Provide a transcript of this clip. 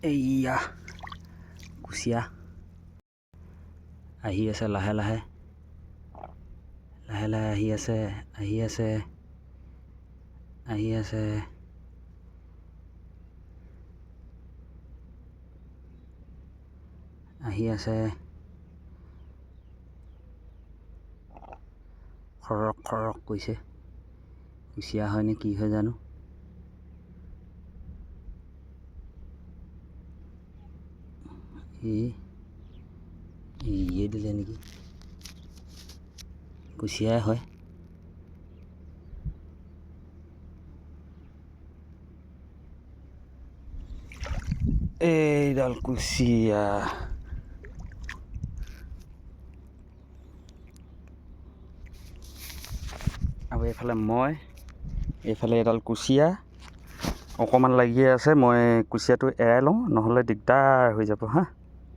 এইয়া কুচিয়া আহি আছে, লাহে লাহে লাহে লাহে আহি আছে, আহি আছে, আহি আছে। আহি আছে, খৰক খৰক কৈছে। কুচিয়া হয়নে কি হয় জানো। ইয়ে দিলে নেকি, কুচিয়াই হয়। এইডাল কুচিয়া আৰু এইফালে এইফালে এডাল কুচিয়া অকণমান লাগিয়ে আছে। মই কুচিয়াটো এৰাই লওঁ, নহ'লে দিগদাৰ হৈ যাব হা।